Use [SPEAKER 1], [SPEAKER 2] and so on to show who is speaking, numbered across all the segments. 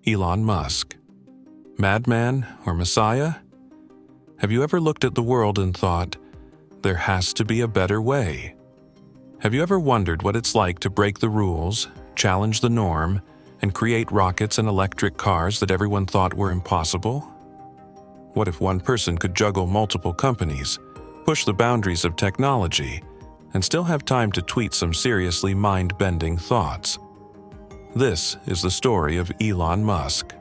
[SPEAKER 1] Elon Musk. Madman or Messiah? Have you ever looked at the world and thought, there has to be a better way? Have you ever wondered what it's like to break the rules, challenge the norm, and create rockets and electric cars that everyone thought were impossible? What if one person could juggle multiple companies, push the boundaries of technology, and still have time to tweet some seriously mind-bending thoughts? This is the story of Elon Musk,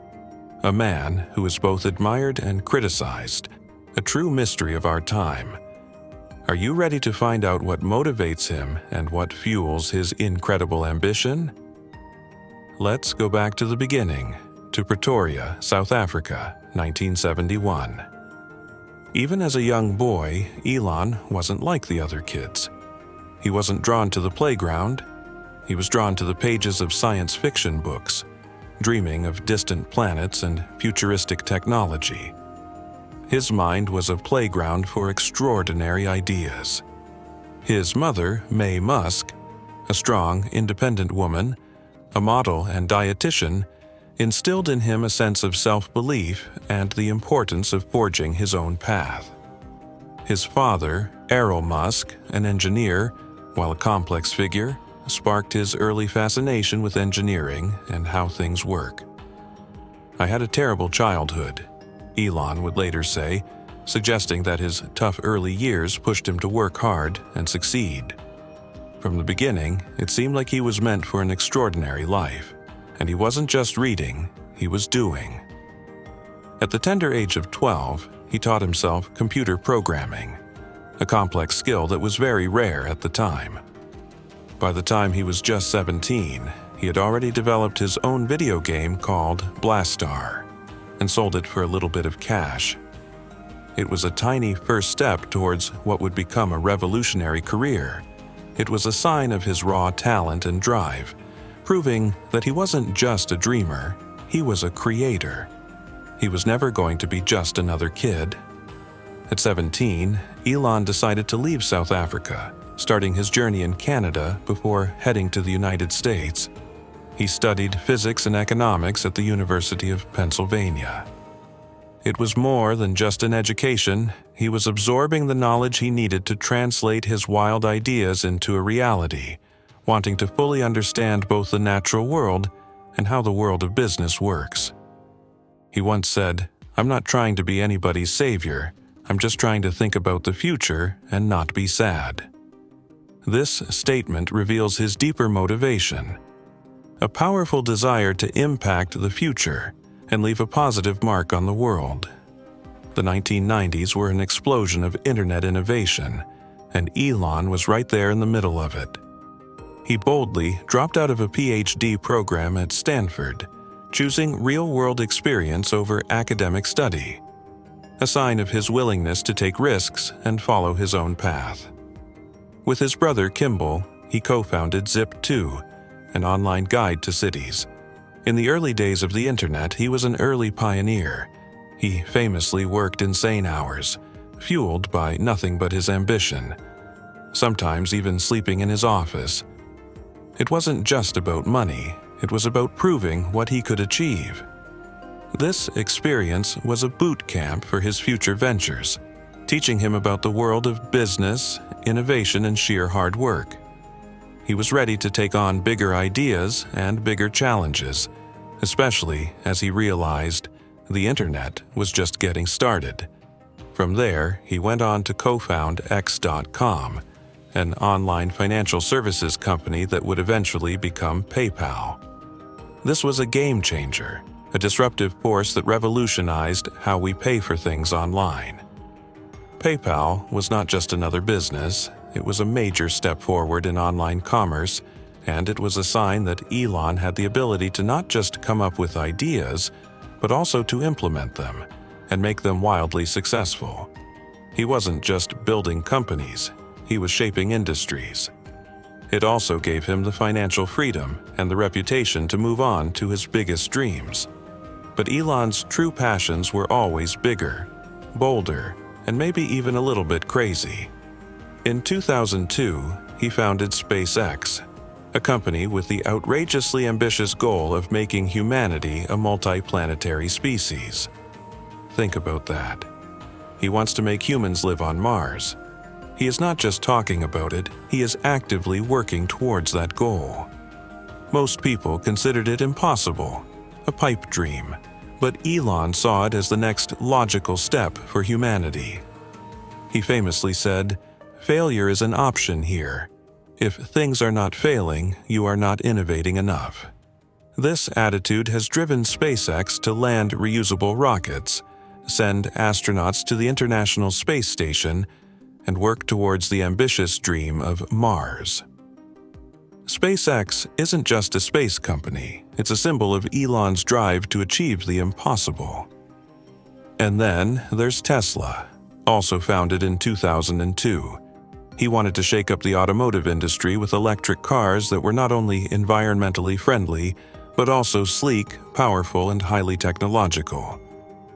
[SPEAKER 1] a man who is both admired and criticized, a true mystery of our time. Are you ready to find out what motivates him and what fuels his incredible ambition? Let's go back to the beginning, to Pretoria, South Africa, 1971. Even as a young boy, Elon wasn't like the other kids. He wasn't drawn to the playground. He was drawn to the pages of science fiction books, dreaming of distant planets and futuristic technology. His mind was a playground for extraordinary ideas. His mother, Mae Musk, a strong, independent woman, a model and dietitian, instilled in him a sense of self-belief and the importance of forging his own path. His father, Elon Musk, an engineer, while a complex figure, sparked his early fascination with engineering and how things work. "I had a terrible childhood," Elon would later say, suggesting that his tough early years pushed him to work hard and succeed. From the beginning, it seemed like he was meant for an extraordinary life, and he wasn't just reading, he was doing. At the tender age of 12, he taught himself computer programming, a complex skill that was very rare at the time. By the time he was just 17, he had already developed his own video game called Blastar and sold it for a little bit of cash. It was a tiny first step towards what would become a revolutionary career. It was a sign of his raw talent and drive, proving that he wasn't just a dreamer, he was a creator. He was never going to be just another kid. At 17, Elon decided to leave South Africa, starting his journey in Canada before heading to the United States. He studied physics and economics at the University of Pennsylvania. It was more than just an education. He was absorbing the knowledge he needed to translate his wild ideas into a reality, wanting to fully understand both the natural world and how the world of business works. He once said, "I'm not trying to be anybody's savior. I'm just trying to think about the future and not be sad." This statement reveals his deeper motivation, a powerful desire to impact the future and leave a positive mark on the world. The 1990s were an explosion of internet innovation, and Elon was right there in the middle of it. He boldly dropped out of a PhD program at Stanford, choosing real-world experience over academic study, a sign of his willingness to take risks and follow his own path. With his brother Kimball, he co-founded Zip2, an online guide to cities. In the early days of the internet, he was an early pioneer. He famously worked insane hours, fueled by nothing but his ambition, sometimes even sleeping in his office. It wasn't just about money, it was about proving what he could achieve. This experience was a boot camp for his future ventures, teaching him about the world of business, innovation, and sheer hard work. He was ready to take on bigger ideas and bigger challenges, especially as he realized the internet was just getting started. From there, he went on to co-found X.com, an online financial services company that would eventually become PayPal. This was a game changer, a disruptive force that revolutionized how we pay for things online. PayPal was not just another business, it was a major step forward in online commerce, and it was a sign that Elon had the ability to not just come up with ideas, but also to implement them and make them wildly successful. He wasn't just building companies, he was shaping industries. It also gave him the financial freedom and the reputation to move on to his biggest dreams. But Elon's true passions were always bigger, bolder, and maybe even a little bit crazy. In 2002, he founded SpaceX, a company with the outrageously ambitious goal of making humanity a multiplanetary species. Think about that. He wants to make humans live on Mars. He is not just talking about it, he is actively working towards that goal. Most people considered it impossible, a pipe dream, but Elon saw it as the next logical step for humanity. He famously said, "Failure is an option here. If things are not failing, you are not innovating enough." This attitude has driven SpaceX to land reusable rockets, send astronauts to the International Space Station, and work towards the ambitious dream of Mars. SpaceX isn't just a space company, it's a symbol of Elon's drive to achieve the impossible. And then there's Tesla, also founded in 2002. He wanted to shake up the automotive industry with electric cars that were not only environmentally friendly, but also sleek, powerful, and highly technological.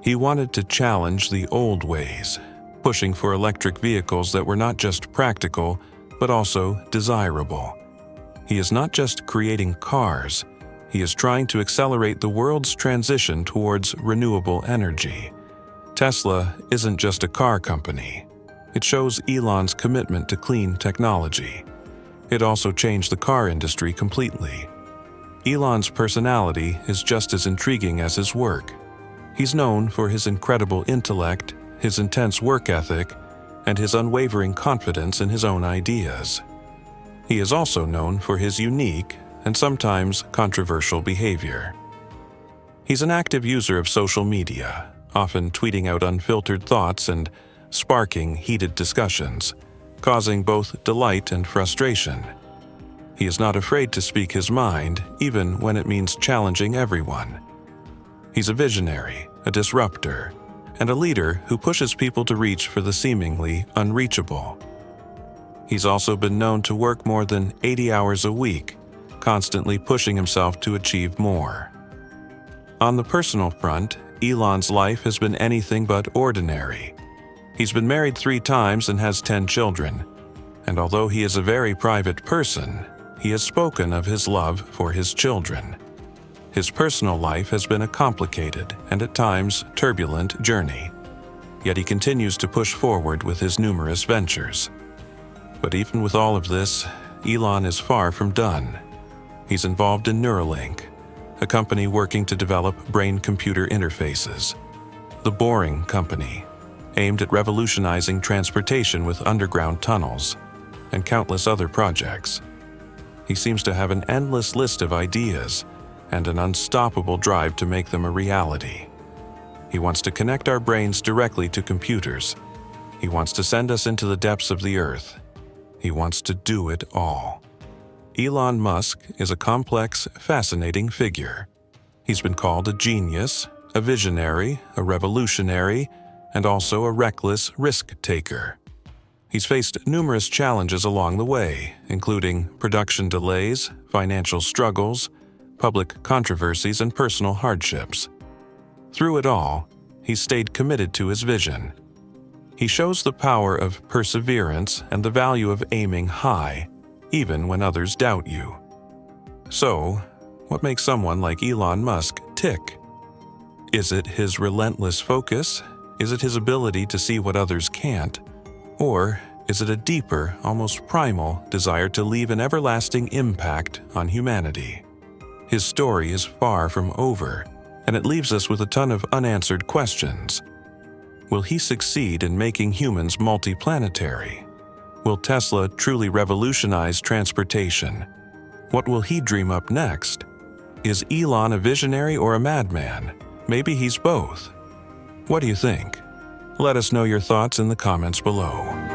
[SPEAKER 1] He wanted to challenge the old ways, pushing for electric vehicles that were not just practical, but also desirable. He is not just creating cars, he is trying to accelerate the world's transition towards renewable energy. Tesla isn't just a car company. It shows Elon's commitment to clean technology. It also changed the car industry completely. Elon's personality is just as intriguing as his work. He's known for his incredible intellect, his intense work ethic, and his unwavering confidence in his own ideas. He is also known for his unique and sometimes controversial behavior. He's an active user of social media, often tweeting out unfiltered thoughts and sparking heated discussions, causing both delight and frustration. He is not afraid to speak his mind, even when it means challenging everyone. He's a visionary, a disruptor, and a leader who pushes people to reach for the seemingly unreachable. He's also been known to work more than 80 hours a week, constantly pushing himself to achieve more. On the personal front, Elon's life has been anything but ordinary. He's been married 3 times and has 10 children, and although he is a very private person, he has spoken of his love for his children. His personal life has been a complicated and at times turbulent journey, yet he continues to push forward with his numerous ventures. But even with all of this, Elon is far from done. He's involved in Neuralink, a company working to develop brain-computer interfaces. The Boring Company, aimed at revolutionizing transportation with underground tunnels, and countless other projects. He seems to have an endless list of ideas and an unstoppable drive to make them a reality. He wants to connect our brains directly to computers. He wants to send us into the depths of the earth. He wants to do it all. Elon Musk is a complex, fascinating figure. He's been called a genius, a visionary, a revolutionary, and also a reckless risk-taker. He's faced numerous challenges along the way, including production delays, financial struggles, public controversies, and personal hardships. Through it all, he's stayed committed to his vision. He shows the power of perseverance and the value of aiming high, even when others doubt you. So, what makes someone like Elon Musk tick? Is it his relentless focus? Is it his ability to see what others can't? Or is it a deeper, almost primal desire to leave an everlasting impact on humanity? His story is far from over, and it leaves us with a ton of unanswered questions. Will he succeed in making humans multiplanetary? Will Tesla truly revolutionize transportation? What will he dream up next? Is Elon a visionary or a madman? Maybe he's both. What do you think? Let us know your thoughts in the comments below.